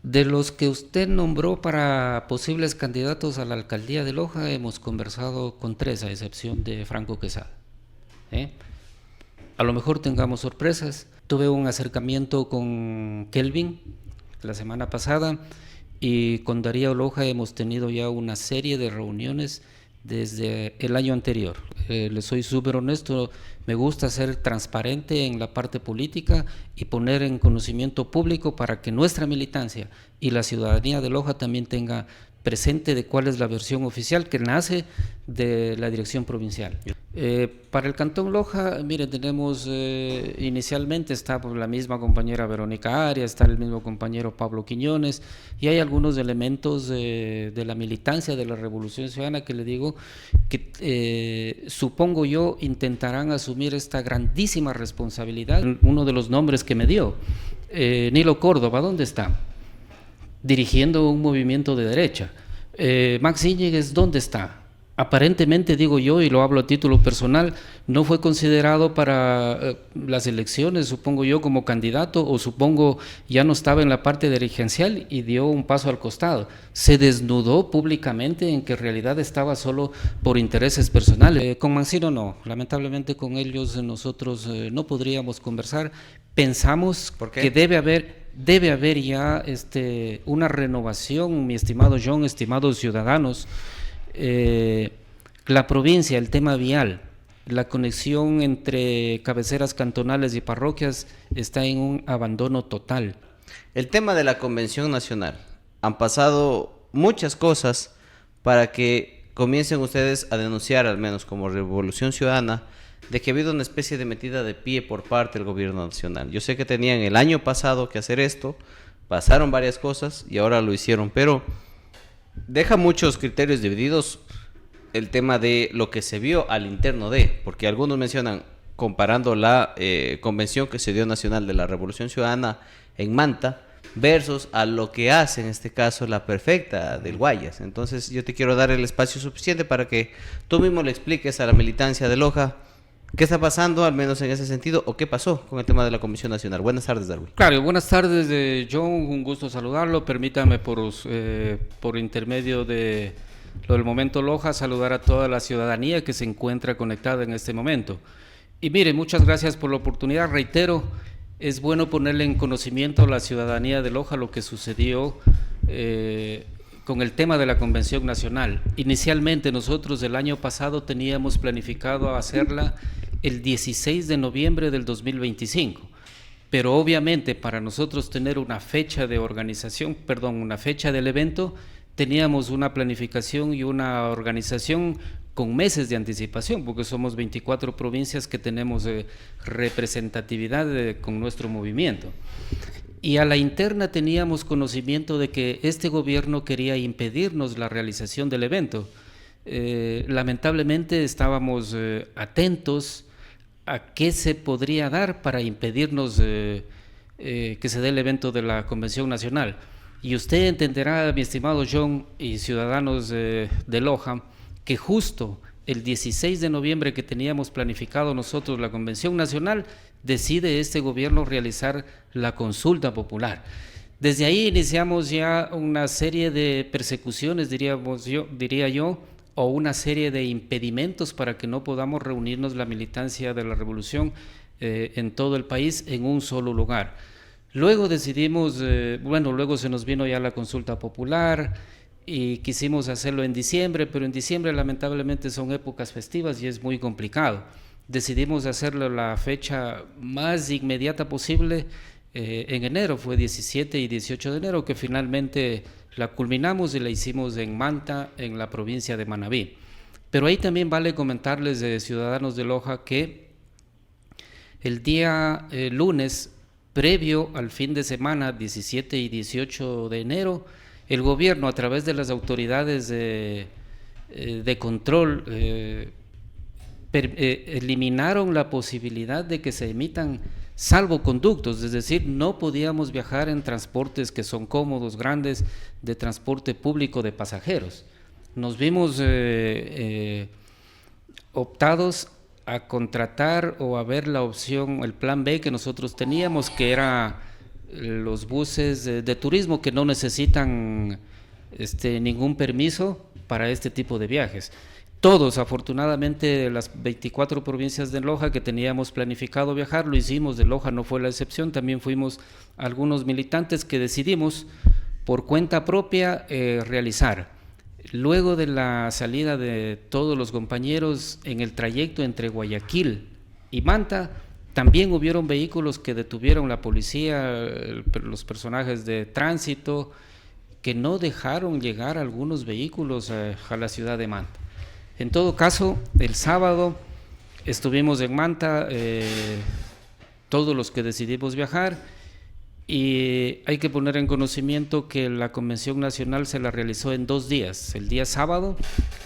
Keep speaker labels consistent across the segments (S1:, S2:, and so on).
S1: De los que usted nombró para posibles candidatos a la alcaldía de Loja, hemos conversado con tres, a excepción de Franco Quesada. ¿eh? A lo mejor tengamos sorpresas. Tuve un acercamiento con Kelvin la semana pasada y con Darío Loja hemos tenido ya una serie de reuniones desde el año anterior. Le soy súper honesto, me gusta ser transparente en la parte política y poner en conocimiento público para que nuestra militancia y la ciudadanía de Loja también tenga presente de cuál es la versión oficial que nace de la dirección provincial. Para el Cantón Loja, mire, tenemos inicialmente está pues, la misma compañera Verónica Arias, está el mismo compañero Pablo Quiñones, y hay algunos elementos de la militancia de la Revolución Ciudadana que le digo que supongo yo intentarán asumir esta grandísima responsabilidad. Uno de los nombres que me dio, Nilo Córdoba, ¿dónde está? Dirigiendo un movimiento de derecha. Max Íñiguez, ¿dónde está? Aparentemente, digo yo, y lo hablo a título personal, no fue considerado para las elecciones, supongo yo, como candidato, o supongo ya no estaba en la parte dirigencial y dio un paso al costado. Se desnudó públicamente en que en realidad estaba solo por intereses personales. Con Mancino no, lamentablemente con ellos nosotros no podríamos conversar. Pensamos que debe haber ya una renovación, mi estimado John, estimados ciudadanos. La provincia, el tema vial, la conexión entre cabeceras cantonales y parroquias está en un abandono total.
S2: El tema de la Convención Nacional. Han pasado muchas cosas para que comiencen ustedes a denunciar, al menos como Revolución Ciudadana, de que ha habido una especie de metida de pie por parte del gobierno nacional. Yo sé que tenían el año pasado que hacer esto, pasaron varias cosas y ahora lo hicieron, pero deja muchos criterios divididos el tema de lo que se vio al interno de, porque algunos mencionan, comparando la convención que se dio nacional de la Revolución Ciudadana en Manta, versus a lo que hace en este caso la perfecta del Guayas. Entonces yo te quiero dar el espacio suficiente para que tú mismo le expliques a la militancia de Loja qué está pasando, al menos en ese sentido, o qué pasó con el tema de la Comisión Nacional. Buenas tardes, Darwin.
S1: Claro, buenas tardes, John, un gusto saludarlo. Permítame por intermedio de lo del Momento Loja saludar a toda la ciudadanía que se encuentra conectada en este momento. Y mire, muchas gracias por la oportunidad. Reitero, es bueno ponerle en conocimiento a la ciudadanía de Loja lo que sucedió con el tema de la Convención Nacional. Inicialmente nosotros el año pasado teníamos planificado hacerla el 16 de noviembre del 2025, pero obviamente para nosotros tener una fecha de organización, una fecha del evento, teníamos una planificación y una organización con meses de anticipación, porque somos 24 provincias que tenemos representatividad con nuestro movimiento. Y a la interna teníamos conocimiento de que este gobierno quería impedirnos la realización del evento. Lamentablemente estábamos atentos a qué se podría dar para impedirnos que se dé el evento de la Convención Nacional. Y usted entenderá, mi estimado John y ciudadanos de Loja, que justo el 16 de noviembre que teníamos planificado nosotros la Convención Nacional, decide este gobierno realizar la consulta popular. Desde ahí iniciamos ya una serie de persecuciones, diría yo, o una serie de impedimentos para que no podamos reunirnos la militancia de la revolución en todo el país en un solo lugar. Luego decidimos, luego se nos vino ya la consulta popular y quisimos hacerlo en diciembre, pero en diciembre lamentablemente son épocas festivas y es muy complicado. Decidimos hacerlo la fecha más inmediata posible en enero, fue 17 y 18 de enero, que finalmente la culminamos y la hicimos en Manta, en la provincia de Manabí. Pero ahí también vale comentarles, ciudadanos de Loja, que el día lunes, previo al fin de semana, 17 y 18 de enero, el gobierno, a través de las autoridades de control, eliminaron la posibilidad de que se emitan salvoconductos, es decir, no podíamos viajar en transportes que son cómodos, grandes, de transporte público de pasajeros. Nos vimos optados a contratar o a ver la opción, el plan B que nosotros teníamos, que era los buses de turismo que no necesitan ningún permiso para este tipo de viajes. Todos, afortunadamente, de las 24 provincias de Loja que teníamos planificado viajar, lo hicimos. De Loja no fue la excepción, también fuimos algunos militantes que decidimos por cuenta propia realizar. Luego de la salida de todos los compañeros en el trayecto entre Guayaquil y Manta, también hubieron vehículos que detuvieron la policía, los personajes de tránsito, que no dejaron llegar algunos vehículos a la ciudad de Manta. En todo caso, el sábado estuvimos en Manta, todos los que decidimos viajar, y hay que poner en conocimiento que la Convención Nacional se la realizó en 2 días. El día sábado,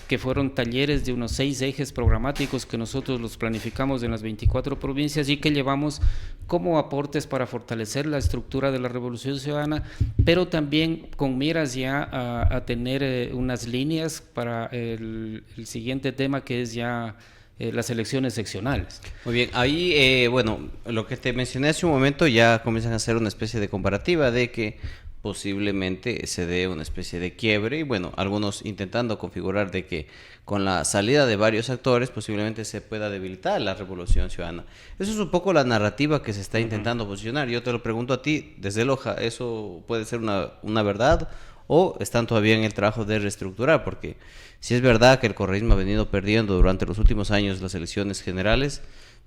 S1: que fueron talleres de unos 6 ejes programáticos que nosotros los planificamos en las 24 provincias y que llevamos como aportes para fortalecer la estructura de la Revolución Ciudadana, pero también con miras ya a tener unas líneas para el siguiente tema, que es ya las elecciones seccionales.
S2: Muy bien, ahí, bueno, lo que te mencioné hace un momento ya comienzan a hacer una especie de comparativa de que posiblemente se dé una especie de quiebre y bueno, algunos intentando configurar de que con la salida de varios actores posiblemente se pueda debilitar la Revolución Ciudadana. Eso es un poco la narrativa que se está intentando posicionar. Yo te lo pregunto a ti, desde Loja, ¿eso puede ser una verdad o están todavía en el trabajo de reestructurar? Porque si es verdad que el correísmo ha venido perdiendo durante los últimos años las elecciones generales,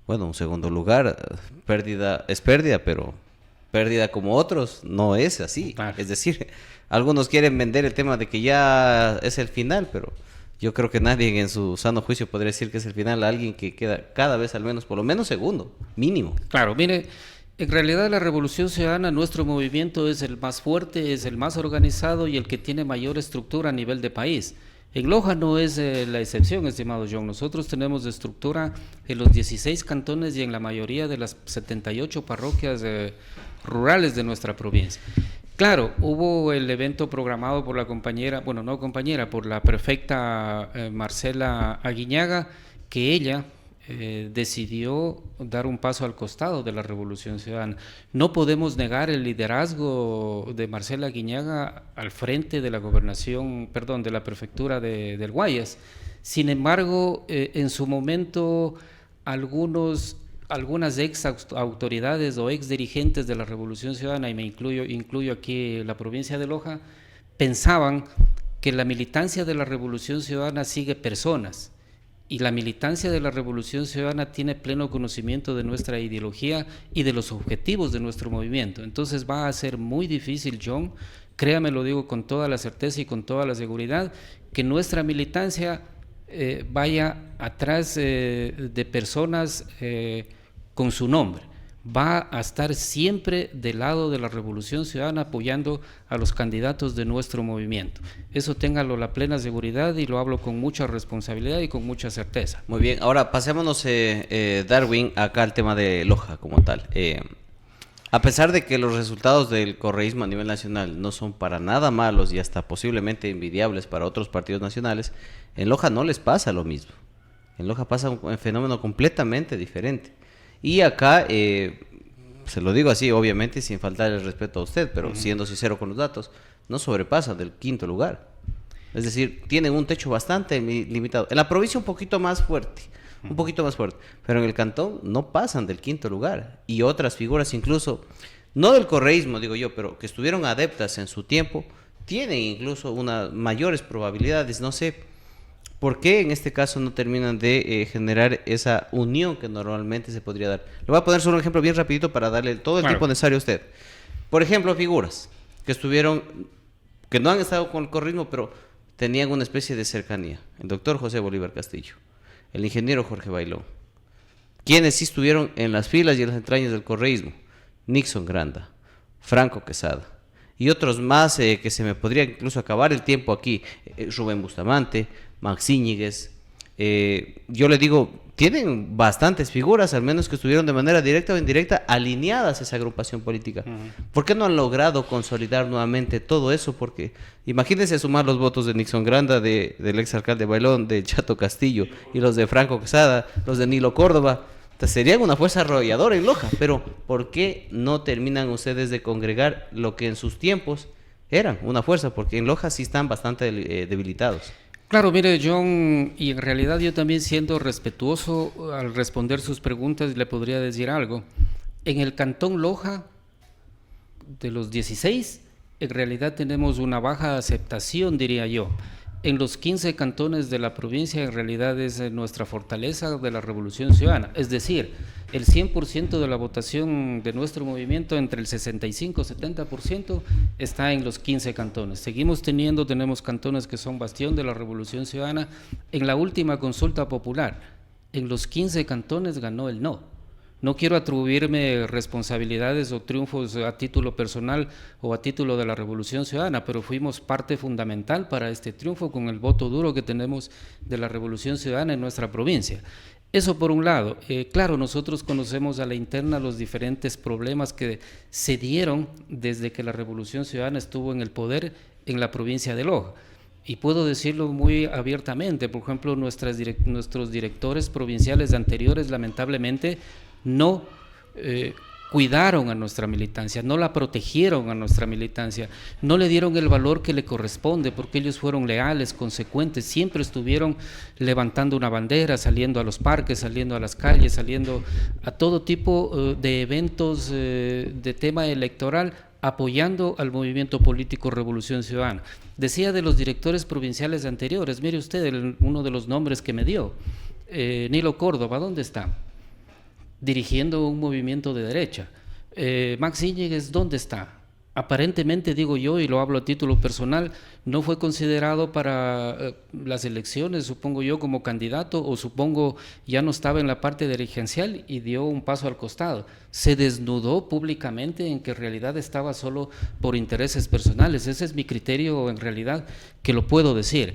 S2: bueno, un segundo lugar, pérdida es pérdida, pero pérdida como otros no es así. Claro. Es decir, algunos quieren vender el tema de que ya es el final, pero yo creo que nadie en su sano juicio podría decir que es el final a alguien que queda cada vez al menos, por lo menos segundo, mínimo.
S1: Claro, mire, en realidad la Revolución Ciudadana, nuestro movimiento es el más fuerte, es el más organizado y el que tiene mayor estructura a nivel de país. En Loja no es la excepción, estimado John. Nosotros tenemos estructura en los 16 cantones y en la mayoría de las 78 parroquias rurales de nuestra provincia. Claro, hubo el evento programado por la compañera, bueno, no compañera, por la prefecta Marcela Aguiñaga, que ella decidió dar un paso al costado de la Revolución Ciudadana. No podemos negar el liderazgo de Marcela Aguiñaga al frente de la gobernación, perdón, de la prefectura del Guayas. Sin embargo, en su momento algunas ex autoridades o ex dirigentes de la Revolución Ciudadana, y me incluyo aquí la provincia de Loja, pensaban que la militancia de la Revolución Ciudadana sigue personas. Y la militancia de la Revolución Ciudadana tiene pleno conocimiento de nuestra ideología y de los objetivos de nuestro movimiento. Entonces va a ser muy difícil, John, créame, lo digo con toda la certeza y con toda la seguridad, que nuestra militancia vaya atrás de personas con su nombre. Va a estar siempre del lado de la Revolución Ciudadana apoyando a los candidatos de nuestro movimiento. Eso téngalo la plena seguridad y lo hablo con mucha responsabilidad y con mucha certeza.
S2: Muy bien, ahora pasémonos, Darwin, acá al tema de Loja como tal. A pesar de que los resultados del correísmo a nivel nacional no son para nada malos y hasta posiblemente envidiables para otros partidos nacionales, en Loja no les pasa lo mismo. En Loja pasa un fenómeno completamente diferente. Y acá, se lo digo así, obviamente, sin faltar el respeto a usted, pero siendo sincero con los datos, no sobrepasan del 5º lugar. Es decir, tienen un techo bastante limitado. En la provincia un poquito más fuerte, pero en el cantón no pasan del 5º lugar. Y otras figuras incluso, no del correísmo, digo yo, pero que estuvieron adeptas en su tiempo, tienen incluso unas mayores probabilidades, no sé. ¿Por qué en este caso no terminan de generar esa unión que normalmente se podría dar? Le voy a poner solo un ejemplo bien rapidito para darle todo el tiempo necesario a usted. Por ejemplo, figuras que no han estado con el correísmo, pero tenían una especie de cercanía. El doctor José Bolívar Castillo, el ingeniero Jorge Bailón, quienes sí estuvieron en las filas y en las entrañas del correísmo. Nixon Granda, Franco Quesada y otros más que se me podría incluso acabar el tiempo aquí. Rubén Bustamante, Max Íñiguez, yo le digo, tienen bastantes figuras, al menos que estuvieron de manera directa o indirecta alineadas a esa agrupación política. ¿Por qué no han logrado consolidar nuevamente todo eso? Porque imagínense sumar los votos de Nixon Granda, del exalcalde Bailón, de Chato Castillo y los de Franco Quesada, los de Nilo Córdoba. serían una fuerza arrolladora en Loja, pero ¿por qué no terminan ustedes de congregar lo que en sus tiempos eran una fuerza? Porque en Loja sí están bastante debilitados.
S1: Claro, mire, John, y en realidad yo también, siendo respetuoso al responder sus preguntas, le podría decir algo. En el Cantón Loja, de los 16, en realidad tenemos una baja aceptación, diría yo. En los 15 cantones de la provincia, en realidad es nuestra fortaleza de la Revolución Ciudadana. Es decir, el 100% de la votación de nuestro movimiento, entre el 65 y 70%, está en los 15 cantones. Tenemos cantones que son bastión de la Revolución Ciudadana. En la última consulta popular, en los 15 cantones ganó el no. No quiero atribuirme responsabilidades o triunfos a título personal o a título de la Revolución Ciudadana, pero fuimos parte fundamental para este triunfo con el voto duro que tenemos de la Revolución Ciudadana en nuestra provincia. Eso por un lado. Claro, nosotros conocemos a la interna los diferentes problemas que se dieron desde que la Revolución Ciudadana estuvo en el poder en la provincia de Loja. Y puedo decirlo muy abiertamente, por ejemplo, nuestros directores provinciales anteriores, lamentablemente, no cuidaron a nuestra militancia, no la protegieron a nuestra militancia, no le dieron el valor que le corresponde, porque ellos fueron leales, consecuentes, siempre estuvieron levantando una bandera, saliendo a los parques, saliendo a las calles, saliendo a todo tipo de eventos de tema electoral, apoyando al movimiento político Revolución Ciudadana. Decía de los directores provinciales anteriores, mire usted uno de los nombres que me dio, Nilo Córdoba, ¿dónde está? Dirigiendo un movimiento de derecha. Max Íñiguez, ¿dónde está? Aparentemente, digo yo, y lo hablo a título personal, no fue considerado para las elecciones, supongo yo, como candidato, o supongo ya no estaba en la parte dirigencial y dio un paso al costado. Se desnudó públicamente en que en realidad estaba solo por intereses personales. Ese es mi criterio, en realidad, que lo puedo decir.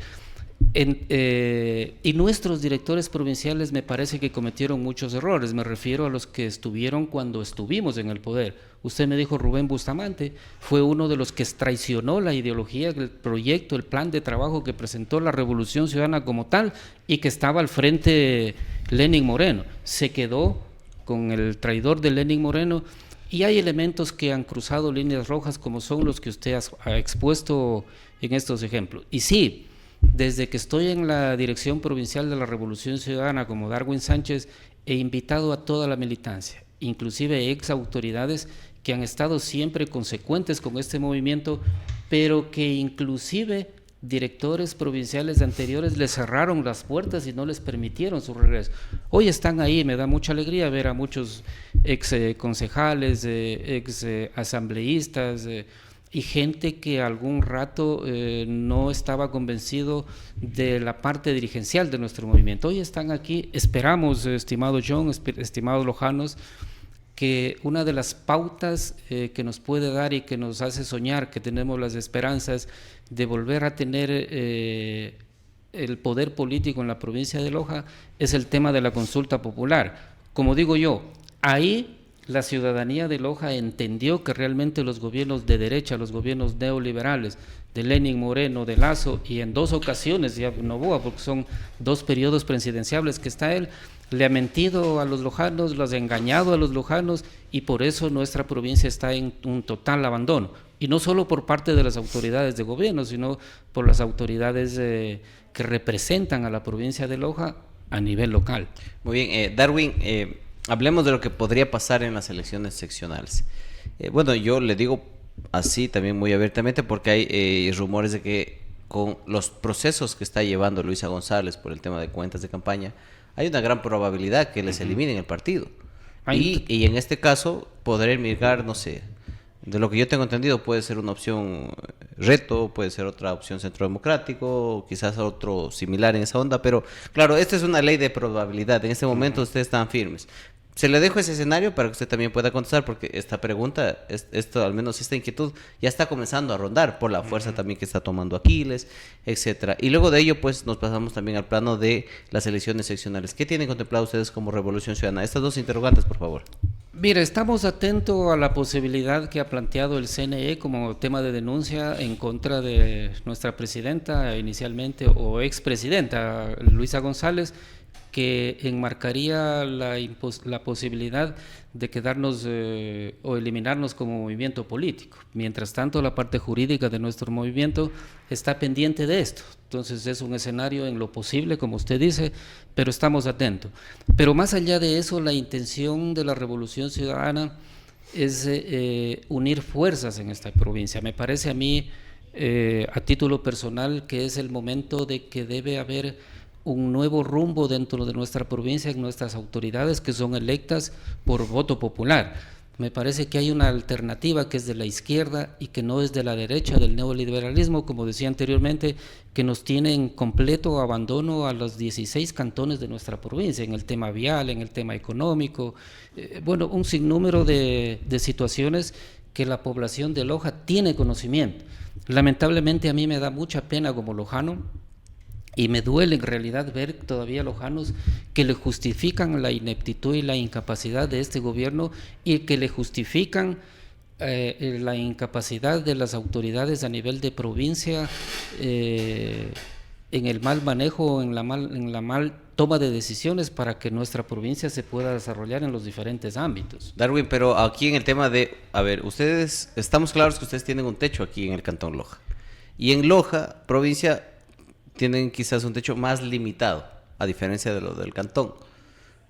S1: Y nuestros directores provinciales me parece que cometieron muchos errores. Me refiero a los que estuvieron cuando estuvimos en el poder. Usted me dijo Rubén Bustamante, fue uno de los que traicionó la ideología, el proyecto, el plan de trabajo que presentó la Revolución Ciudadana como tal, y que estaba al frente Lenín Moreno. Se quedó con el traidor de Lenín Moreno, y hay elementos que han cruzado líneas rojas, como son los que usted ha expuesto en estos ejemplos. Y sí, desde que estoy en la dirección provincial de la Revolución Ciudadana como Darwin Sánchez, he invitado a toda la militancia, inclusive ex autoridades que han estado siempre consecuentes con este movimiento, pero que inclusive directores provinciales anteriores les cerraron las puertas y no les permitieron su regreso. Hoy están ahí, me da mucha alegría ver a muchos ex concejales, ex asambleístas, y gente que algún rato no estaba convencido de la parte dirigencial de nuestro movimiento. Hoy están aquí. Esperamos, estimado John, estimados lojanos, que una de las pautas que nos puede dar y que nos hace soñar, que tenemos las esperanzas de volver a tener el poder político en la provincia de Loja, es el tema de la consulta popular. Como digo yo, ahí la ciudadanía de Loja entendió que realmente los gobiernos de derecha, los gobiernos neoliberales de Lenín Moreno, de Lasso, y en 2 ocasiones, ya Noboa, porque son 2 periodos presidenciales que está él, le ha mentido a los lojanos, los ha engañado a los lojanos, y por eso nuestra provincia está en un total abandono. Y no solo por parte de las autoridades de gobierno, sino por las autoridades que representan a la provincia de Loja a nivel local.
S2: Muy bien, Darwin, hablemos de lo que podría pasar en las elecciones seccionales. Bueno, yo le digo así también muy abiertamente porque hay rumores de que con los procesos que está llevando Luisa González por el tema de cuentas de campaña, hay una gran probabilidad que les eliminen el partido. Y en este caso podré mirar, no sé, de lo que yo tengo entendido puede ser una opción Reto, puede ser otra opción Centro Democrático, quizás otro similar en esa onda, pero claro, esta es una ley de probabilidad. En este momento ustedes están firmes. Se le dejo ese escenario para que usted también pueda contestar, porque esta pregunta, al menos esta inquietud, ya está comenzando a rondar por la fuerza también que está tomando Aquiles, etcétera. Y luego de ello, pues nos pasamos también al plano de las elecciones seccionales. ¿Qué tienen contemplado ustedes como Revolución Ciudadana? Estas 2 interrogantes, por favor.
S1: Mire, estamos atentos a la posibilidad que ha planteado el CNE como tema de denuncia en contra de nuestra presidenta inicialmente, o expresidenta Luisa González, que enmarcaría la posibilidad de quedarnos o eliminarnos como movimiento político. Mientras tanto, la parte jurídica de nuestro movimiento está pendiente de esto. Entonces es un escenario en lo posible, como usted dice, pero estamos atentos. Pero más allá de eso, la intención de la Revolución Ciudadana es unir fuerzas en esta provincia. Me parece a mí, a título personal, que es el momento de que debe haber un nuevo rumbo dentro de nuestra provincia, en nuestras autoridades que son electas por voto popular. Me parece que hay una alternativa que es de la izquierda y que no es de la derecha del neoliberalismo, como decía anteriormente, que nos tiene en completo abandono a los 16 cantones de nuestra provincia, en el tema vial, en el tema económico, bueno, un sinnúmero de situaciones que la población de Loja tiene conocimiento. Lamentablemente a mí me da mucha pena como lojano, y me duele en realidad ver todavía lojanos que le justifican la ineptitud y la incapacidad de este gobierno y que le justifican la incapacidad de las autoridades a nivel de provincia en el mal manejo, en la mal toma de decisiones para que nuestra provincia se pueda desarrollar en los diferentes ámbitos.
S2: Darwin, pero aquí en el tema de, a ver, ustedes, estamos claros que ustedes tienen un techo aquí en el Cantón Loja. Y en Loja, provincia, tienen quizás un techo más limitado, a diferencia de lo del cantón.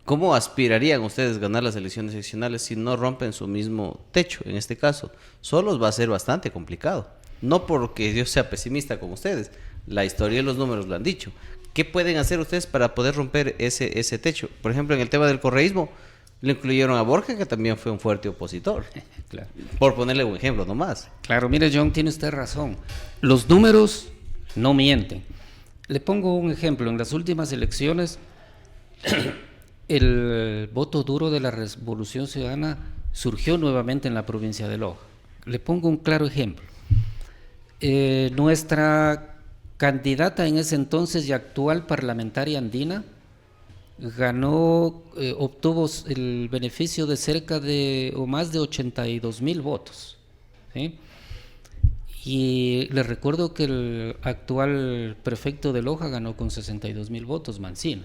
S2: ¿Cómo aspirarían ustedes a ganar las elecciones seccionales si no rompen su mismo techo? En este caso, solos va a ser bastante complicado. No porque yo sea pesimista como ustedes, la historia y los números lo han dicho. ¿Qué pueden hacer ustedes para poder romper ese techo? Por ejemplo, en el tema del correísmo, le incluyeron a Borja, que también fue un fuerte opositor.
S1: Claro.
S2: Por ponerle un ejemplo nomás.
S1: Claro, mire, John, tiene usted razón. Los números no mienten. Le pongo un ejemplo. En las últimas elecciones, el voto duro de la Revolución Ciudadana surgió nuevamente en la provincia de Loja. Le pongo un claro ejemplo. Nuestra candidata en ese entonces y actual parlamentaria andina ganó, obtuvo el beneficio de cerca de o más de 82,000 votos, ¿sí? Y les recuerdo que el actual prefecto de Loja ganó con 62,000 votos, Mancino.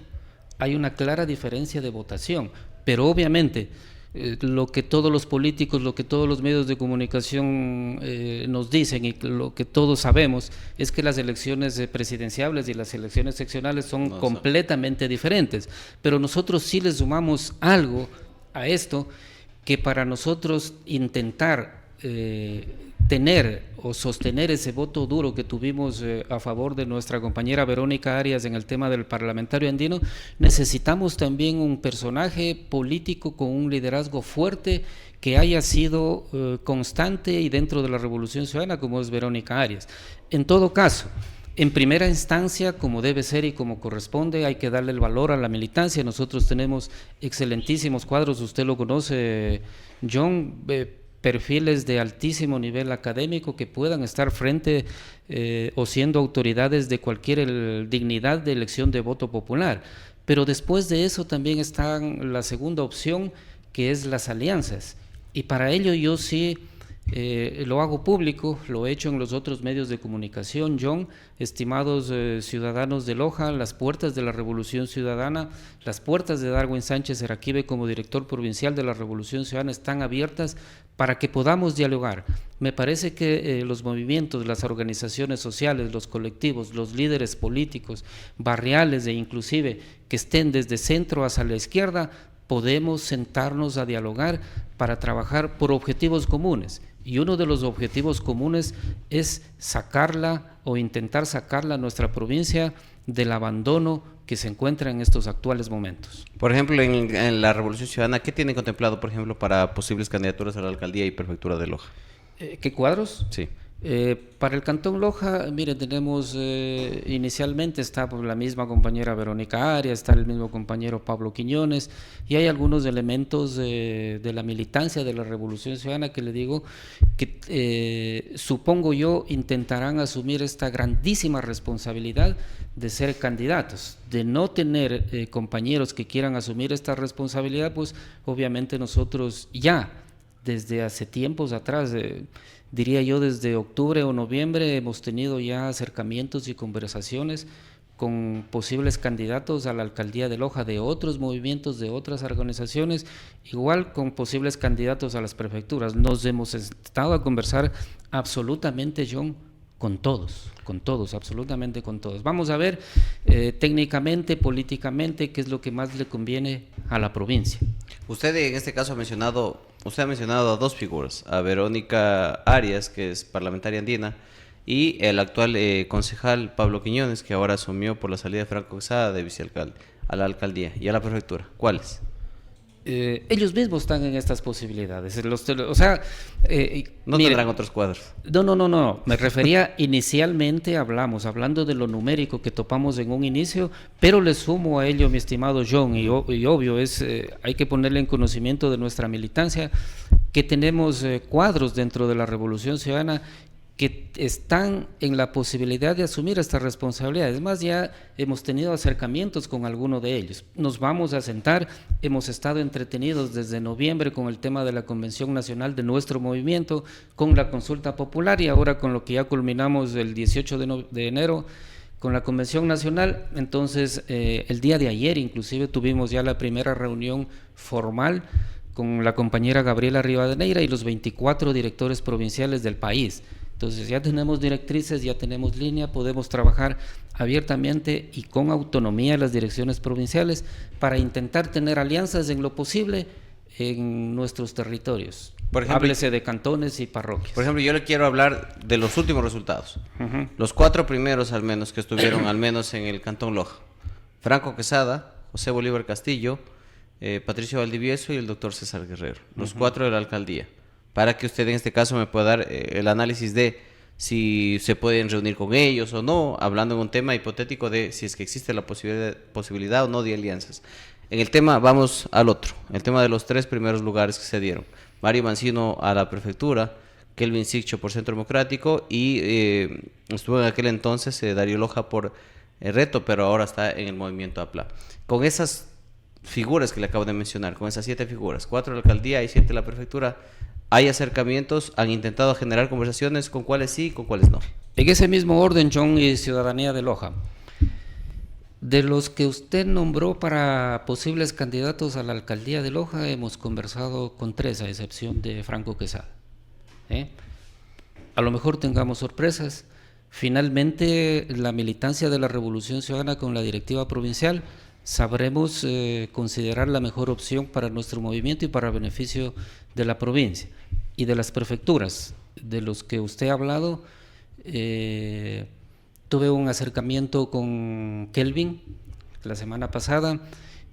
S1: Hay una clara diferencia de votación, pero obviamente lo que todos los políticos, lo que todos los medios de comunicación nos dicen y lo que todos sabemos es que las elecciones presidenciables y las elecciones seccionales son completamente diferentes, pero nosotros sí le sumamos algo a esto, que para nosotros intentar tener o sostener ese voto duro que tuvimos a favor de nuestra compañera Verónica Arias en el tema del parlamentario andino, necesitamos también un personaje político con un liderazgo fuerte que haya sido constante y dentro de la Revolución Ciudadana, como es Verónica Arias. En todo caso, en primera instancia, como debe ser y como corresponde, hay que darle el valor a la militancia. Nosotros tenemos excelentísimos cuadros, usted lo conoce, John, perfiles de altísimo nivel académico que puedan estar frente o siendo autoridades de cualquier dignidad de elección de voto popular. Pero después de eso también está la segunda opción, que es las alianzas. Y para ello yo sí lo hago público, lo he hecho en los otros medios de comunicación, John, estimados ciudadanos de Loja, las puertas de la Revolución Ciudadana, las puertas de Darwin Sánchez Eraquibe como director provincial de la Revolución Ciudadana están abiertas para que podamos dialogar. Me parece que los movimientos, las organizaciones sociales, los colectivos, los líderes políticos, barriales e inclusive que estén desde centro hacia la izquierda, podemos sentarnos a dialogar para trabajar por objetivos comunes. Y uno de los objetivos comunes es sacarla o intentar sacarla a nuestra provincia del abandono que se encuentra en estos actuales momentos.
S2: Por ejemplo, en la Revolución Ciudadana, ¿qué tienen contemplado, por ejemplo, para posibles candidaturas a la alcaldía y prefectura de Loja?
S1: ¿Qué cuadros?
S2: Sí.
S1: Para el Cantón Loja, mire, tenemos inicialmente está la misma compañera Verónica Arias, está el mismo compañero Pablo Quiñones, y hay algunos elementos de la militancia de la Revolución Ciudadana que le digo que supongo yo intentarán asumir esta grandísima responsabilidad de ser candidatos. De no tener compañeros que quieran asumir esta responsabilidad, pues obviamente nosotros ya desde hace tiempos atrás, diría yo desde octubre o noviembre, hemos tenido ya acercamientos y conversaciones con posibles candidatos a la alcaldía de Loja de otros movimientos, de otras organizaciones, igual con posibles candidatos a las prefecturas. Nos hemos estado a conversar absolutamente, John, con todos, absolutamente con todos. Vamos a ver técnicamente, políticamente, qué es lo que más le conviene a la provincia.
S2: Usted en este caso ha mencionado a dos figuras, a Verónica Arias, que es parlamentaria andina, y el actual concejal Pablo Quiñones, que ahora asumió por la salida de Franco Quesada de vicealcalde a la alcaldía y a la prefectura. ¿Cuáles?
S1: Ellos mismos están en estas posibilidades. No
S2: mire, tendrán otros cuadros.
S1: No. Me refería inicialmente, hablando de lo numérico que topamos en un inicio, pero le sumo a ello, mi estimado John, y obvio, hay que ponerle en conocimiento de nuestra militancia que tenemos cuadros dentro de la Revolución Ciudadana que están en la posibilidad de asumir esta responsabilidad. Es más, ya hemos tenido acercamientos con alguno de ellos. Nos vamos a sentar, hemos estado entretenidos desde noviembre con el tema de la Convención Nacional de nuestro movimiento, con la consulta popular y ahora con lo que ya culminamos el 18 de enero con la Convención Nacional. Entonces, el día de ayer inclusive tuvimos ya la primera reunión formal con la compañera Gabriela Rivadeneira y los 24 directores provinciales del país. Entonces ya tenemos directrices, ya tenemos línea, podemos trabajar abiertamente y con autonomía en las direcciones provinciales para intentar tener alianzas en lo posible en nuestros territorios.
S2: Por ejemplo,
S1: háblese de cantones y parroquias.
S2: Por ejemplo, yo le quiero hablar de los últimos resultados. Los 4 primeros al menos que estuvieron al menos en el Cantón Loja. Franco Quesada, José Bolívar Castillo, Patricio Valdivieso y el doctor César Guerrero. Los 4 de la alcaldía. Para que usted en este caso me pueda dar el análisis de si se pueden reunir con ellos o no, hablando en un tema hipotético de si es que existe la posibilidad o no de alianzas. En el tema, vamos al otro, el tema de los 3 primeros lugares que se dieron. Mario Mancino a la prefectura, Kelvin Siccho por Centro Democrático y estuvo en aquel entonces Darío Loja por Reto, pero ahora está en el movimiento APLA. Con esas figuras que le acabo de mencionar, con esas 7 figuras, 4 de la alcaldía y 7 de la prefectura, ¿hay acercamientos? ¿Han intentado generar conversaciones? ¿Con cuáles sí, con cuáles no?
S1: En ese mismo orden, John, y ciudadanía de Loja, de los que usted nombró para posibles candidatos a la alcaldía de Loja, hemos conversado con 3, a excepción de Franco Quesada. A lo mejor tengamos sorpresas. Finalmente, la militancia de la Revolución Ciudadana con la directiva provincial sabremos considerar la mejor opción para nuestro movimiento y para beneficio de la provincia y de las prefecturas. De los que usted ha hablado, tuve un acercamiento con Kelvin la semana pasada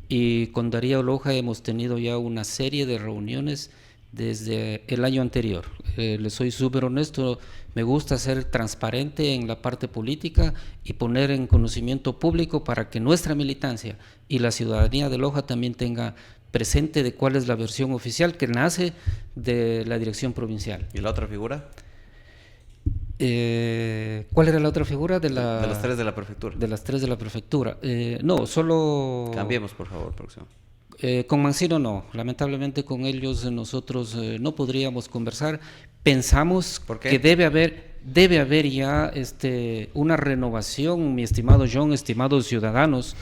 S1: y con Darío Loja hemos tenido ya una serie de reuniones desde el año anterior. Le soy súper honesto, me gusta ser transparente en la parte política y poner en conocimiento público para que nuestra militancia y la ciudadanía de Loja también tenga presente de cuál es la versión oficial que nace de la dirección provincial.
S2: ¿Y la otra figura?
S1: ¿Cuál era la otra figura? De
S2: las 3 de la prefectura.
S1: De las 3 de la prefectura. No, solo...
S2: Cambiemos, por favor, próximo.
S1: Con Mancino no, lamentablemente con ellos nosotros no podríamos conversar. Pensamos que debe haber ya una renovación, mi estimado John, estimados ciudadanos.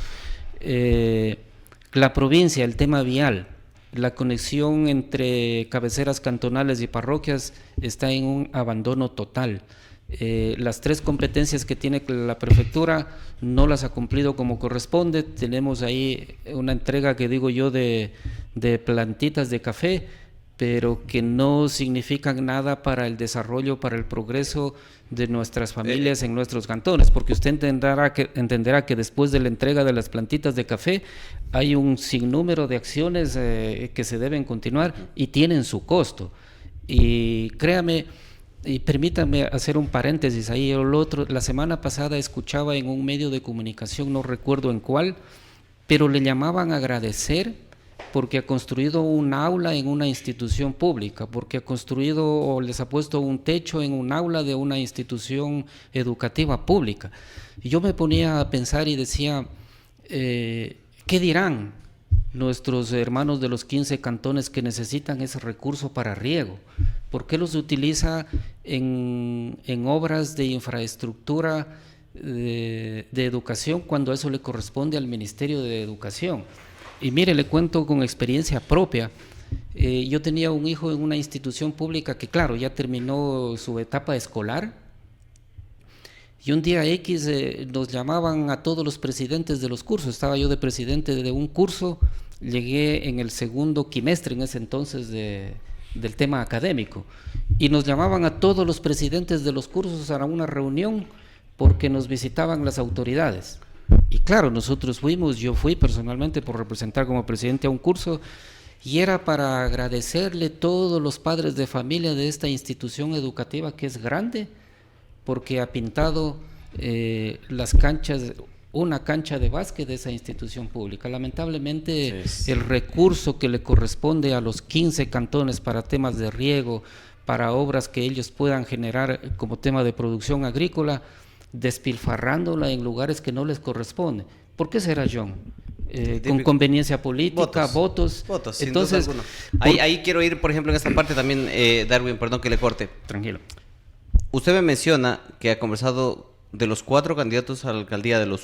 S1: La provincia, el tema vial, la conexión entre cabeceras cantonales y parroquias está en un abandono total. Las 3 competencias que tiene la prefectura no las ha cumplido como corresponde. Tenemos ahí una entrega que digo yo de plantitas de café, pero que no significan nada para el desarrollo, para el progreso de nuestras familias en nuestros cantones, porque usted entenderá que después de la entrega de las plantitas de café hay un sinnúmero de acciones que se deben continuar y tienen su costo. Y créame, y permítame hacer un paréntesis ahí, la semana pasada escuchaba en un medio de comunicación, no recuerdo en cuál, pero le llamaban a agradecer porque ha construido un aula en una institución pública, porque ha construido o les ha puesto un techo en un aula de una institución educativa pública. Y yo me ponía a pensar y decía, ¿qué dirán nuestros hermanos de los 15 cantones que necesitan ese recurso para riego? ¿Por qué los utiliza en obras de infraestructura de educación cuando eso le corresponde al Ministerio de Educación. Y mire, le cuento con experiencia propia. Yo tenía un hijo en una institución pública que, claro, ya terminó su etapa escolar, y un día X nos llamaban a todos los presidentes de los cursos. Estaba yo de presidente de un curso, llegué en el segundo quimestre en ese entonces del tema académico, y nos llamaban a todos los presidentes de los cursos a una reunión porque nos visitaban las autoridades. Y claro, nosotros fuimos, yo fui personalmente por representar como presidente a un curso, y era para agradecerle a todos los padres de familia de esta institución educativa que es grande, porque ha pintado las canchas, una cancha de básquet de esa institución pública. Lamentablemente el recurso que le corresponde a los 15 cantones para temas de riego, para obras que ellos puedan generar como tema de producción agrícola, despilfarrándola en lugares que no les corresponde. ¿Por qué será, John? Con conveniencia política, votos.
S2: Entonces, ahí quiero ir, por ejemplo, en esta parte también, Darwin, perdón que le corte.
S1: Tranquilo.
S2: Usted me menciona que ha conversado de los 4 candidatos a la alcaldía de los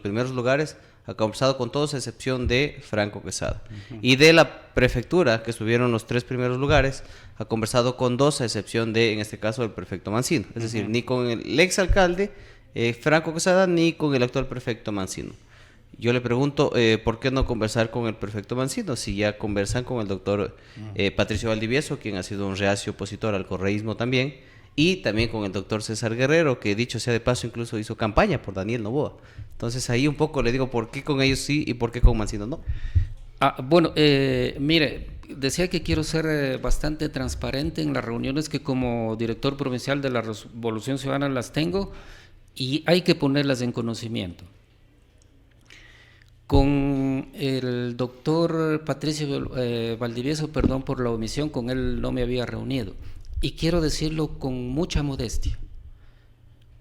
S2: primeros lugares, ha conversado con todos a excepción de Franco Quesada. Y de la prefectura, que estuvieron los 3 primeros lugares, ha conversado con 2 a excepción de, en este caso, el prefecto Mancino. Es decir, ni con el exalcalde Franco Quesada, ni con el actual prefecto Mancino. Yo le pregunto, ¿por qué no conversar con el prefecto Mancino si ya conversan con el doctor Patricio Valdivieso, quien ha sido un reacio opositor al correísmo también, y también con el doctor César Guerrero, que dicho sea de paso incluso hizo campaña por Daniel Noboa? Entonces ahí un poco le digo, ¿por qué con ellos sí y por qué con Mancino no?
S1: Bueno, mire, decía que quiero ser bastante transparente en las reuniones que como director provincial de la Revolución Ciudadana las tengo, y hay que ponerlas en conocimiento. Con el doctor Patricio Valdivieso, perdón por la omisión, con él no me había reunido. Y quiero decirlo con mucha modestia,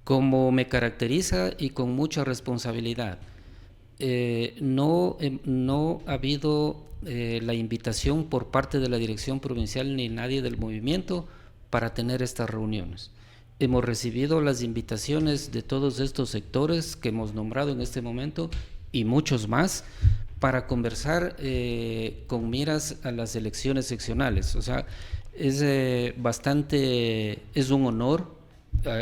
S1: como me caracteriza y con mucha responsabilidad. No ha habido la invitación por parte de la dirección provincial ni nadie del movimiento para tener estas reuniones. Hemos recibido las invitaciones de todos estos sectores que hemos nombrado en este momento y muchos más para conversar con miras a las elecciones seccionales. O sea, es un honor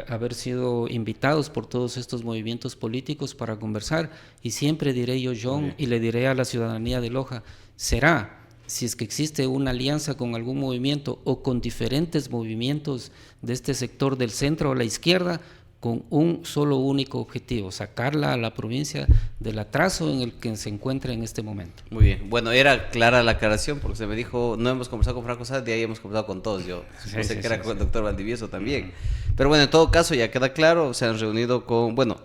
S1: haber sido invitados por todos estos movimientos políticos para conversar, y siempre diré yo, John, y le diré a la ciudadanía de Loja, será, si es que existe una alianza con algún movimiento o con diferentes movimientos de este sector del centro o la izquierda, con un solo único objetivo: sacarla a la provincia del atraso en el que se encuentra en este momento.
S2: Muy bien, bueno, era clara la aclaración porque se me dijo, no hemos conversado con Franco Quesada, de ahí hemos conversado con todos. Yo supuse que era con el doctor Valdivieso también. Pero bueno, en todo caso ya queda claro, se han reunido con, bueno,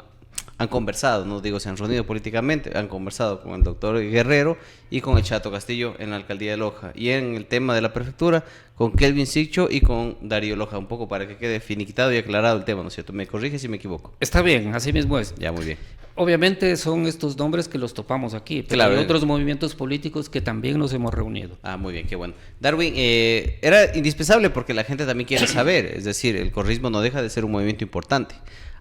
S2: han conversado, no digo se han reunido políticamente, han conversado con el doctor Guerrero y con el Chato Castillo en la alcaldía de Loja, y en el tema de la prefectura con Kelvin Sicho y con Darío Loja, un poco para que quede finiquitado y aclarado el tema, ¿no es cierto? Me corrige si me equivoco.
S1: Está bien, así mismo es.
S2: Ya, muy bien.
S1: Obviamente son estos nombres que los topamos aquí, pero claro, hay otros movimientos políticos que también nos hemos reunido.
S2: Muy bien, qué bueno. Darwin, era indispensable porque la gente también quiere saber, es decir, el correísmo no deja de ser un movimiento importante.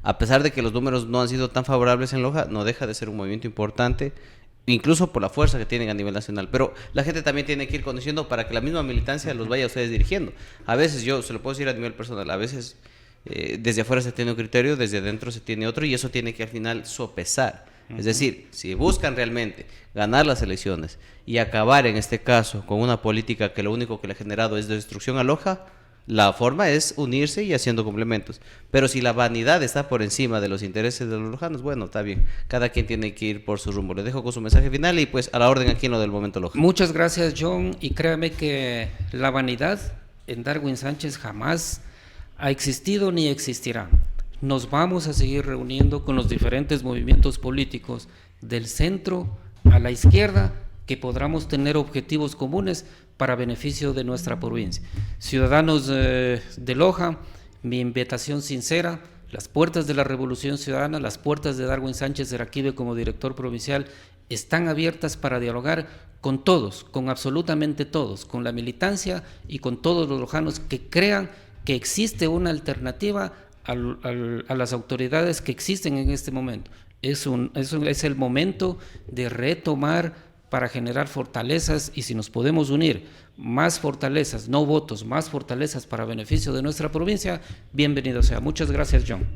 S2: A pesar de que los números no han sido tan favorables en Loja, no deja de ser un movimiento importante, incluso por la fuerza que tienen a nivel nacional. Pero la gente también tiene que ir conociendo para que la misma militancia los vaya a ustedes dirigiendo. A veces, yo se lo puedo decir a nivel personal, a veces desde afuera se tiene un criterio, desde adentro se tiene otro, y eso tiene que al final sopesar. Es decir, si buscan realmente ganar las elecciones y acabar en este caso con una política que lo único que le ha generado es destrucción a Loja, la forma es unirse y haciendo complementos. Pero si la vanidad está por encima de los intereses de los lojanos, bueno, está bien. Cada quien tiene que ir por su rumbo. Le dejo con su mensaje final y pues a la orden aquí en lo del momento Loja.
S1: Muchas gracias, John. Y créame que la vanidad en Darwin Sánchez jamás ha existido ni existirá. Nos vamos a seguir reuniendo con los diferentes movimientos políticos del centro a la izquierda, que podamos tener objetivos comunes para beneficio de nuestra provincia. Ciudadanos de Loja, mi invitación sincera: las puertas de la Revolución Ciudadana, las puertas de Darwin Sánchez Eraquibe como director provincial están abiertas para dialogar con todos, con absolutamente todos, con la militancia y con todos los lojanos que crean que existe una alternativa a las autoridades que existen en este momento. Es el momento de retomar para generar fortalezas, y si nos podemos unir, más fortalezas, no votos, más fortalezas para beneficio de nuestra provincia, bienvenido sea. Muchas gracias, John.